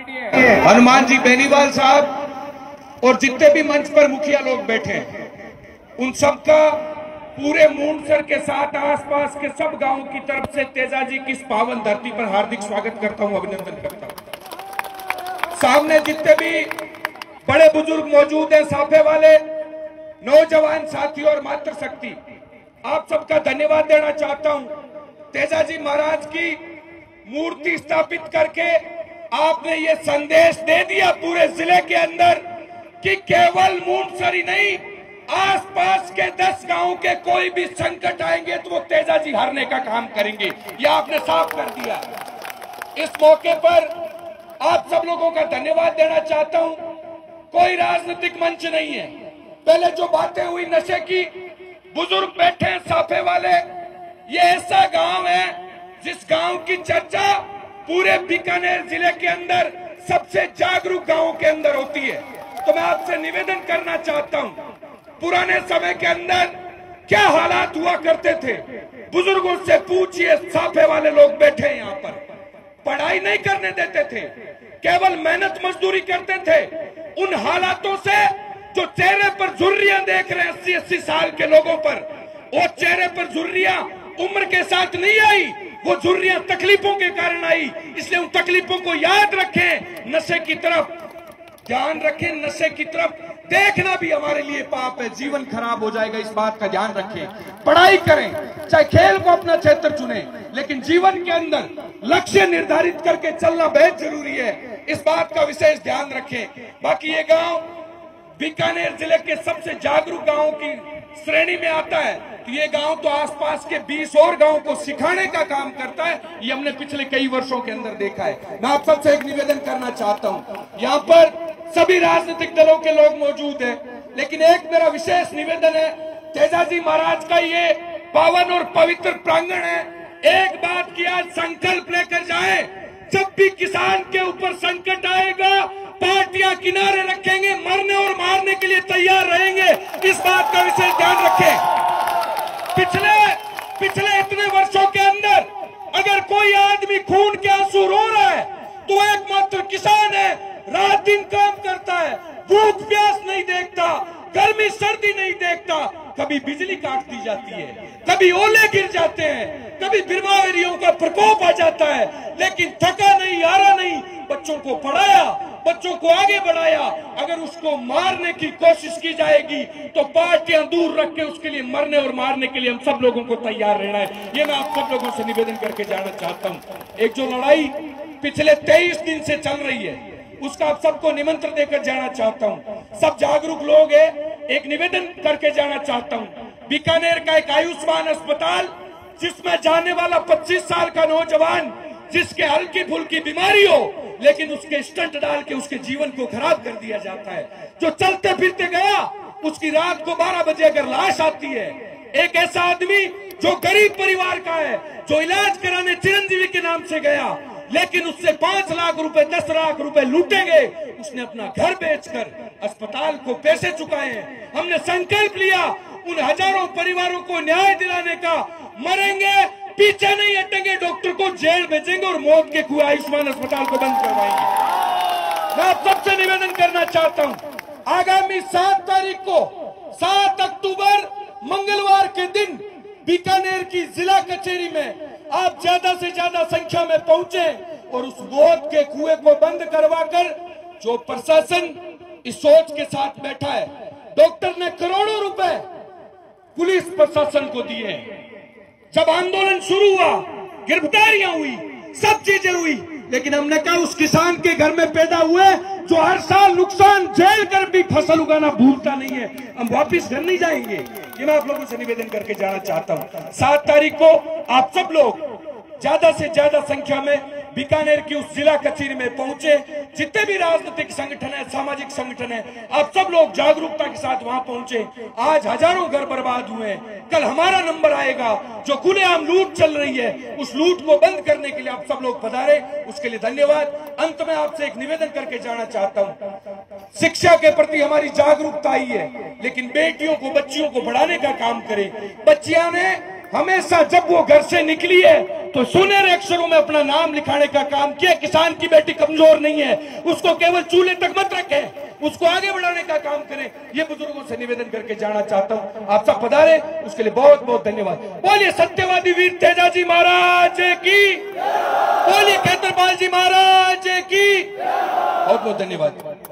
हनुमान जी बेनीवाल साहब और जितने भी मंच पर मुखिया लोग बैठे हैं, उन सबका पूरे मूंडसर के साथ आसपास के सब गांवों की तरफ से तेजाजी की इस पावन धरती पर हार्दिक स्वागत करता हूं, अभिनंदन करता हूं। सामने जितने भी बड़े बुजुर्ग मौजूद हैं, साफे वाले, नौजवान साथी और मातृशक्ति, आप सबका धन्यवाद देना चाहता हूं। तेजाजी महाराज की मूर्ति स्थापित करके आपने ये संदेश दे दिया पूरे जिले के अंदर कि केवल मूंडसर ही नहीं, आसपास के 10 गांवों के कोई भी संकट आएंगे तो वो तेजाजी हारने का काम करेंगे, ये आपने साफ कर दिया। इस मौके पर आप सब लोगों का धन्यवाद देना चाहता हूं। कोई राजनीतिक मंच नहीं है। पहले जो बातें हुई नशे की, बुजुर्ग बैठे हैं साफे वाले, ये ऐसा गांव है जिस गांव की चर्चा पूरे बीकानेर जिले के अंदर सबसे जागरूक गांवों के अंदर होती है। तो मैं आपसे निवेदन करना चाहता हूं, पुराने समय के अंदर क्या हालात हुआ करते थे, बुजुर्गों से पूछिए। साफे वाले लोग बैठे हैं यहाँ पर, पढ़ाई नहीं करने देते थे, केवल मेहनत मजदूरी करते थे। उन हालातों से जो चेहरे पर झुर्रियां देख रहे हैं 80-80 साल के लोगों पर, वो चेहरे पर झुर्रियां उम्र के साथ नहीं आई, वो झुर्रियां तकलीफों के कारण आई। इसलिए उन तकलीफों को याद रखें, नशे की तरफ ध्यान रखें। नशे की तरफ देखना भी हमारे लिए पाप है, जीवन खराब हो जाएगा, इस बात का ध्यान रखें। पढ़ाई करें, चाहे खेल को अपना क्षेत्र चुने, लेकिन जीवन के अंदर लक्ष्य निर्धारित करके चलना बेहद जरूरी है, इस बात का विशेष ध्यान रखें। बाकी ये गांव बीकानेर जिले के सबसे जागरूक गांवों की श्रेणी में आता है, तो ये गांव तो आसपास के 20 और गांवों को सिखाने का काम करता है। ये हमने पिछले कई वर्षों के अंदर देखा है। मैं आप सबसे एक निवेदन करना चाहता हूं, यहाँ पर सभी राजनीतिक दलों के लोग मौजूद हैं, लेकिन एक मेरा विशेष निवेदन है, तेजाजी महाराज का ये पावन और पवित्र प्रांगण है, एक बात की आज संकल्प लेकर जाए, जब भी किसान के ऊपर संकट आएगा, पार्टियां किनारे रखेंगे, मरने और मारने के लिए तैयार रहेंगे, इस बात का विशेष ध्यान रखें। पिछले इतने वर्षों के अंदर अगर कोई आदमी खून के आंसू रो रहा है तो एकमात्र किसान है। रात दिन काम करता है, भूख प्यास नहीं देखता, गर्मी सर्दी नहीं देखता, कभी बिजली काट दी जाती है, कभी ओले गिर जाते हैं, कभी बीमारियों का प्रकोप आ जाता है, लेकिन थका नहीं, हारा नहीं, बच्चों को पढ़ाया, बच्चों को आगे बढ़ाया। अगर उसको मारने की कोशिश की जाएगी तो पार्टियां दूर रख के उसके लिए मरने और मारने के लिए हम सब लोगों को तैयार रहना है। ये मैं आप सब लोगों से निवेदन करके जाना चाहता हूं। एक जो लड़ाई पिछले 23 दिन से चल रही है, उसका आप सबको निमंत्रण देकर जाना चाहता हूं। सब जागरूक लोग हैं, एक निवेदन करके जाना चाहता हूं। बीकानेर का एक आयुष्मान अस्पताल, जिसमें जाने वाला 25 साल का नौजवान, जिसके हल्की फुल्की बीमारी हो, लेकिन उसके स्टंट डाल के उसके जीवन को खराब कर दिया जाता है। जो चलते फिरते गया, उसकी रात को 12 बजे अगर लाश आती है, एक ऐसा आदमी जो गरीब परिवार का है, जो इलाज कराने चिरंजीवी के नाम से गया, लेकिन उससे 5 लाख रुपए 10 लाख रुपए लूटेंगे, उसने अपना घर बेचकर अस्पताल को पैसे चुकाए हैं। हमने संकल्प लिया उन हजारों परिवारों को न्याय दिलाने का, मरेंगे पीछे नहीं हटेंगे, डॉक्टर को जेल भेजेंगे और मौत के कुएं आयुष्मान अस्पताल को बंद करवाएंगे। मैं आप सबसे निवेदन करना चाहता हूं, आगामी 7 तारीख को, 7 अक्टूबर मंगलवार के दिन बीकानेर की जिला कचहरी में आप ज्यादा से ज्यादा संख्या में पहुंचे और उस मौत के कुएं को बंद करवाकर, जो प्रशासन इस सोच के साथ बैठा है, डॉक्टर ने करोड़ों रुपए पुलिस प्रशासन को दिए। जब आंदोलन शुरू हुआ, गिरफ्तारियां हुई, सब चीजें हुई, लेकिन हमने कहा उस किसान के घर में पैदा हुए जो हर साल नुकसान झेल कर भी फसल उगाना भूलता नहीं है, हम वापिस घर नहीं जाएंगे। ये मैं आप लोगों से निवेदन करके जाना चाहता हूं। 7 तारीख को आप सब लोग ज्यादा से ज्यादा संख्या में बीकानेर की उस जिला कचहरी में पहुंचे। जितने भी राजनीतिक संगठन है, सामाजिक संगठन है, आप सब लोग जागरूकता के साथ वहां पहुंचे। आज हजारों घर बर्बाद हुए, कल हमारा नंबर आएगा। जो खुलेआम लूट चल रही है, उस लूट को बंद करने के लिए आप सब लोग पधारे, उसके लिए धन्यवाद। अंत में आपसे एक निवेदन करके जाना चाहता हूं, शिक्षा के प्रति हमारी जागरूकता आई है, लेकिन बेटियों को, बच्चियों को बढ़ाने का काम करें। बच्चियां ने हमेशा जब वो घर से निकली है तो सुनहरे अक्षरों में अपना नाम लिखाने का काम किया। किसान की बेटी कमजोर नहीं है, उसको केवल चूल्हे तक मत रखें, उसको आगे बढ़ाने का काम करें। ये बुजुर्गों से निवेदन करके जाना चाहता हूं। आप सब पधारे, उसके लिए बहुत बहुत धन्यवाद। बोलिए सत्यवादी वीर तेजाजी महाराज की, बोलिए खेतरपाल जी महाराज की, बहुत बहुत धन्यवाद।